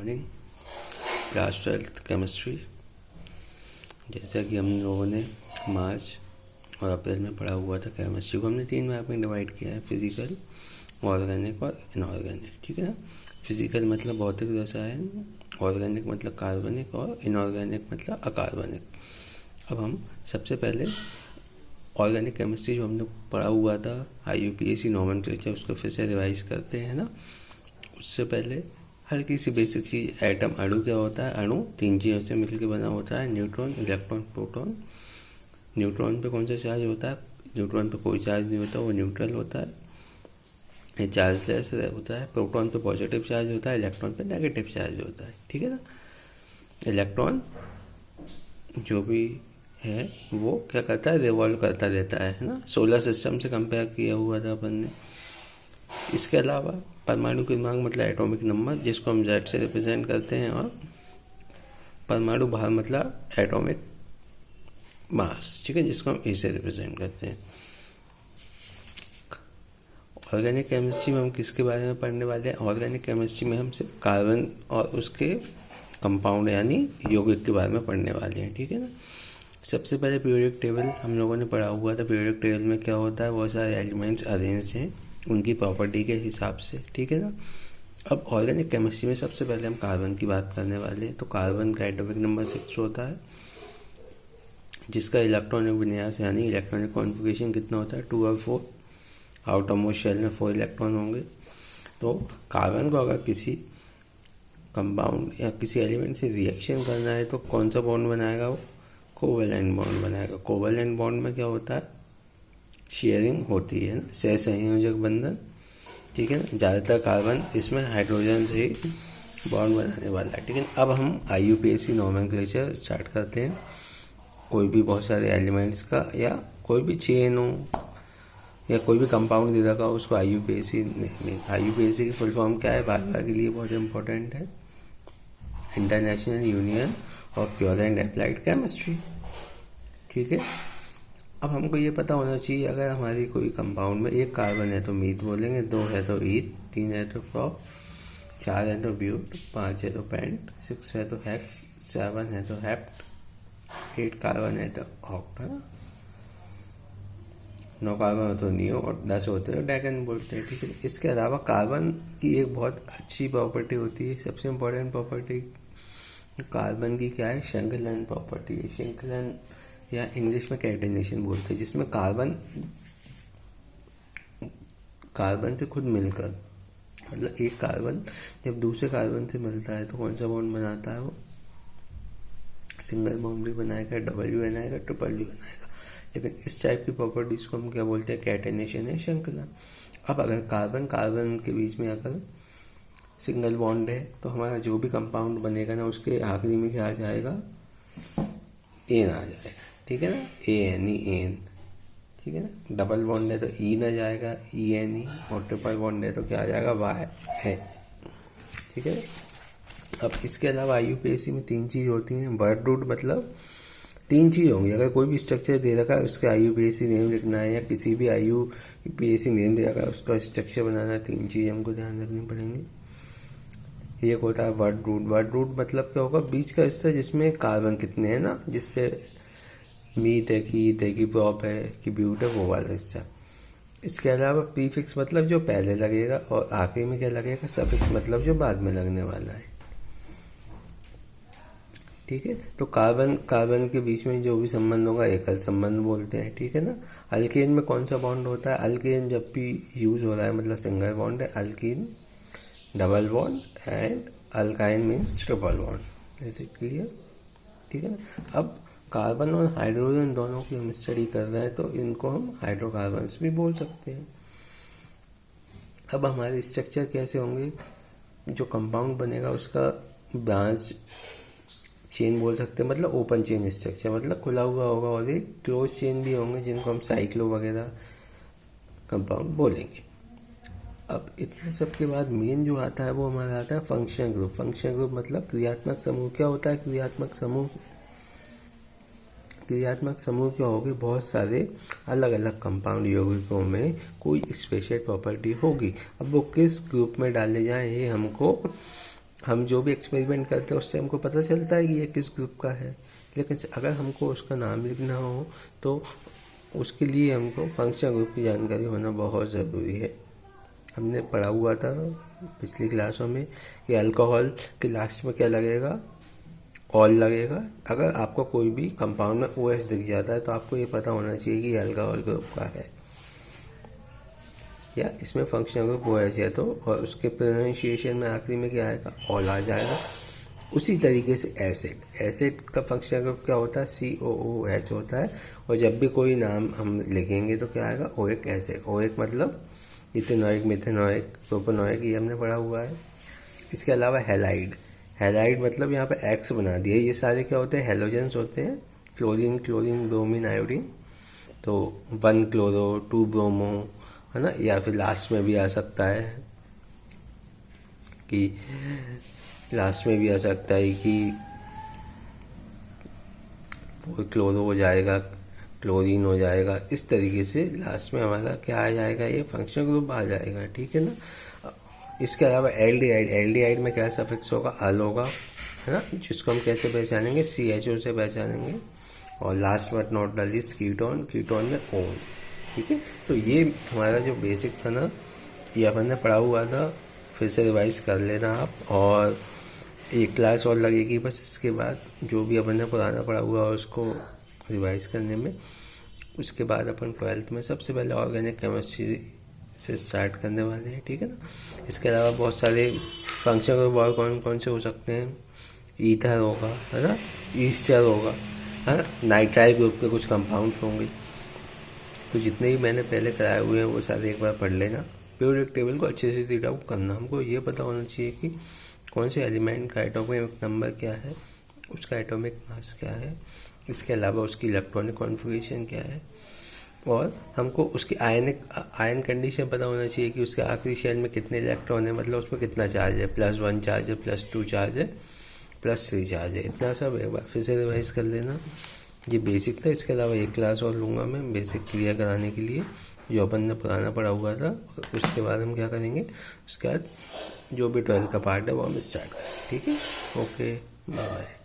Morning. Class 12th chemistry. जैसा कि हम लोगों ने मार्च और अप्रैल में पढ़ा हुआ था, केमिस्ट्री को हमने 3 भाग में डिवाइड किया है, फिजिकल, ऑर्गेनिक और इनऑर्गेनिक। ठीक है ना। फिजिकल मतलब भौतिक रसायन, ऑर्गेनिक मतलब कार्बनिक और इनऑर्गेनिक मतलब अकार्बनिक। अब हम सबसे पहले ऑर्गेनिक केमिस्ट्री जो हमने पढ़ा हुआ था IUPAC नॉमेनक्लेचर, उसको फिर से रिवाइज करते हैं ना। उससे पहले हल्की सी बेसिक चीज़, एटम, अणु क्या होता है? अणु 3 चीज़ों से मिलकर बना होता है, न्यूट्रॉन, इलेक्ट्रॉन, प्रोटॉन। न्यूट्रॉन पे कौन सा चार्ज होता है? न्यूट्रॉन पे कोई चार्ज नहीं होता, वो न्यूट्रल होता है, ये चार्जलेस होता है। प्रोटॉन पे पॉजिटिव चार्ज होता है, इलेक्ट्रॉन पे नेगेटिव चार्ज होता है। ठीक है ना। इलेक्ट्रॉन जो भी है वो क्या करता है? रिवॉल्व करता रहता है ना। सोलर सिस्टम से कंपेयर किया हुआ था अपन ने। इसके अलावा परमाणु क्रमांक मतलब एटॉमिक नंबर, जिसको हम Z से रिप्रेजेंट करते हैं, और परमाणु भार मतलब एटॉमिक मास, ठीक है, जिसको हम A से रिप्रेजेंट करते हैं। ऑर्गेनिक केमिस्ट्री में हम किसके बारे में पढ़ने वाले हैं? ऑर्गेनिक केमिस्ट्री में हम सिर्फ कार्बन और उसके कंपाउंड यानी यौगिक के बारे में पढ़ने वाले हैं। ठीक है ना। सबसे पहले पीरियोडिक टेबल हम लोगों ने पढ़ा हुआ था। पीरियोडिक टेबल में क्या होता है? बहुत सारे एलिमेंट्स अरेंज हैं उनकी प्रॉपर्टी के हिसाब से। ठीक है ना। अब ऑर्गेनिक केमिस्ट्री में सबसे पहले हम कार्बन की बात करने वाले हैं। तो कार्बन का एटॉमिक नंबर 6 होता है, जिसका इलेक्ट्रॉनिक विन्यास यानी इलेक्ट्रॉनिक कॉन्फ़िगरेशन कितना होता है? 2 और 4। आउटर मोस्ट शेल में 4 इलेक्ट्रॉन होंगे। तो कार्बन को अगर किसी कंपाउंड या किसी एलिमेंट से रिएक्शन करना है तो कौन सा बॉन्ड बनाएगा? वो कोवेलेंट बॉन्ड बनाएगा। कोवेलेंट बॉन्ड में क्या होता है? शेयरिंग होती है ना, सहसंयोजक बंधन। ठीक है ना। ज़्यादातर कार्बन इसमें हाइड्रोजन से ही बॉन्ड बनाने वाला है। ठीक है। अब हम IUPAC नॉमेनक्लेचर स्टार्ट करते हैं। कोई भी बहुत सारे एलिमेंट्स का या कोई भी चेन हो या कोई भी कंपाउंड दे रखा हो, उसको IUPAC की फुल फॉर्म क्या है? बार के लिए बहुत इंपॉर्टेंट है, international union of pure and applied chemistry. ठीक है। अब हमको ये पता होना चाहिए, अगर हमारी कोई कंपाउंड में एक कार्बन है तो मीथ बोलेंगे, 2 है तो ईथ, 3 है तो प्रॉप, 4 है तो ब्यूट, 5 है तो पेंट, 6 है तो हेक्स, 7 है तो हेप्ट, 8 कार्बन है तो ऑक्टा, 9 कार्बन हो तो नियो, और 10 होते हैं तो डेकेन बोलते हैं। ठीक है। इसके अलावा कार्बन की एक बहुत अच्छी प्रॉपर्टी होती है, सबसे इम्पोर्टेंट प्रॉपर्टी कार्बन की क्या है? श्रृंखलन प्रॉपर्टी है। श्रृंखलन या इंग्लिश में कैटेनेशन बोलते हैं, जिसमें कार्बन से खुद मिलकर, मतलब एक कार्बन जब दूसरे कार्बन से मिलता है तो कौन सा बॉन्ड बनाता है? वो सिंगल बॉन्ड भी बनाएगा, डबल भी बनाएगा, ट्रिपल भी बनाएगा। लेकिन इस टाइप की प्रॉपर्टीज को हम क्या बोलते हैं? कैटेनेशन है, श्रृंखला। अब अगर कार्बन के बीच में अगर सिंगल बॉन्ड है तो हमारा जो भी कंपाउंड बनेगा ना, उसके आखिरी में क्या आ जाएगा? एन आ जाएगा। ठीक है ना। ANE। ठीक है ना। डबल बॉन्ड है तो ई ना जाएगा, ENE, और ट्रिपल बॉन्ड है तो क्या आ जाएगा? Y है। ठीक है। अब इसके अलावा IUPAC में 3 चीज़ होती हैं। वर्ड रूट मतलब 3 चीज़ होंगी। अगर कोई भी स्ट्रक्चर दे रखा है, उसका IUPAC नेम लिखना है, या किसी भी IUPAC नेम दे रखा है, उसका स्ट्रक्चर बनाना है, 3 चीज़ हमको ध्यान रखनी पड़ेंगी। एक होता है वर्ड रूट। वर्ड रूट मतलब क्या होगा? बीच का हिस्सा जिसमें कार्बन कितने हैं ना, जिससे मीथ है कि ईथ है कि प्रॉप है कि ब्यूट है, वो वाला हिस्सा। इसके अलावा प्रीफिक्स मतलब जो पहले लगेगा, और आखिरी में क्या लगेगा? सफिक्स मतलब जो बाद में लगने वाला है। ठीक है। तो कार्बन के बीच में जो भी संबंध होगा एकल संबंध बोलते हैं। ठीक है ना। अल्केन में कौन सा बॉन्ड होता है? अल्केन जब भी यूज हो रहा है मतलब सिंगल बॉन्ड है, alkyne double bond, and alkyne means triple bond. Is it clear? ठीक है ना। अब कार्बन और हाइड्रोजन दोनों की हम स्टडी कर रहे हैं, तो इनको हम हाइड्रोकार्बन्स भी बोल सकते हैं। अब हमारे स्ट्रक्चर कैसे होंगे? जो कंपाउंड बनेगा उसका ब्रांच चेन बोल सकते हैं, मतलब ओपन चेन स्ट्रक्चर, मतलब खुला हुआ होगा, और एक क्लोज चेन भी होंगे जिनको हम साइक्लो वगैरह कंपाउंड बोलेंगे। अब इतने सब के बाद मेन जो आता है वो हमारा आता है फंक्शन ग्रुप। फंक्शन ग्रुप मतलब क्रियात्मक समूह। क्या होता है क्रियात्मक समूह? क्रियात्मक समूह क्या होगी? बहुत सारे अलग अलग कंपाउंड यौगिकों में कोई स्पेशल प्रॉपर्टी होगी। अब वो किस ग्रुप में डाले जाएं, ये हमको हम जो भी एक्सपेरिमेंट करते हैं उससे हमको पता चलता है कि ये किस ग्रुप का है, लेकिन अगर हमको उसका नाम लिखना हो तो उसके लिए हमको फंक्शनल ग्रुप की जानकारी होना बहुत ज़रूरी है। हमने पढ़ा हुआ था पिछली क्लासों में कि अल्कोहल के लास्ट में क्या लगेगा, ऑल लगेगा। अगर आपको कोई भी कंपाउंड में OH दिख जाता है तो आपको ये पता होना चाहिए कि अल्कोहल ग्रुप का है, या इसमें फंक्शनल ग्रुप OH है तो, और उसके प्रोनाउंसिएशन में आखिरी में क्या आएगा, ऑल आ जाएगा। उसी तरीके से एसिड का फंक्शनल ग्रुप क्या होता है, COOH होता है, और जब भी कोई नाम हम लिखेंगे तो क्या आएगा, ओइक एसिड। ओइक मतलब इथेनोइक, मिथेनोइक, प्रोपेनोइक, ये हमने पढ़ा हुआ है। इसके अलावा हैलाइड मतलब यहाँ पे एक्स बना दिया। ये सारे क्या होते हैं, हेलोजेंस होते हैं, फ्लोरीन, क्लोरीन, ब्रोमीन, आयोडीन। तो 1 क्लोरो 2 ब्रोमो, है ना, या फिर लास्ट में भी आ सकता है कि क्लोरो हो जाएगा, क्लोरीन हो जाएगा। इस तरीके से लास्ट में हमारा क्या आ जाएगा, ये फंक्शनल ग्रुप आ जाएगा, ठीक है ना। इसके अलावा एल्डिहाइड में क्या सफिक्स होगा, अल होगा, है ना, जिसको हम कैसे पहचानेंगे, CHO से पहचानेंगे। और last but not the least ketone में ओन, ठीक है। तो ये हमारा जो बेसिक था ना, ये अपन ने पढ़ा हुआ था, फिर से रिवाइज कर लेना आप। और एक क्लास और लगेगी बस इसके बाद, जो भी अपन ने पुराना पढ़ा हुआ है उसको रिवाइज करने में। उसके बाद अपन 12th में सबसे पहले ऑर्गेनिक केमिस्ट्री से स्टार्ट करने वाले हैं, ठीक है ना। इसके अलावा बहुत सारे फंक्शन और कौन कौन से हो सकते हैं, ईथर होगा, है ना, ईस्टर होगा, है ना, नाइट्राइल ग्रुप के कुछ कंपाउंड्स होंगे। तो जितने भी मैंने पहले कराए हुए हैं वो सारे एक बार पढ़ लेना। पीरियोडिक टेबल को अच्छे से रीड आउट करना। हमको ये पता होना चाहिए कि कौन से एलिमेंट का एटॉमिक नंबर क्या है, उसका एटॉमिक मास क्या है, इसके अलावा उसकी इलेक्ट्रॉनिक कॉन्फ़िगरेशन क्या है, और हमको उसकी आयन कंडीशन पता होना चाहिए कि उसके आखिरी शेल में कितने इलेक्ट्रॉन है, मतलब उसमें कितना चार्ज है, +1 चार्ज है, +2 चार्ज है, +3 चार्ज है। इतना सब एक बार फिर से रिवाइज कर लेना। ये बेसिक था। इसके अलावा एक क्लास और लूँगा मैं बेसिक क्लियर कराने के लिए, जो अपन ने पुराना पढ़ा हुआ था। और उसके बाद हम क्या करेंगे, उसके बाद जो भी 12th का पार्ट है वो हम स्टार्ट करेंगे, ठीक है। Okay, bye bye.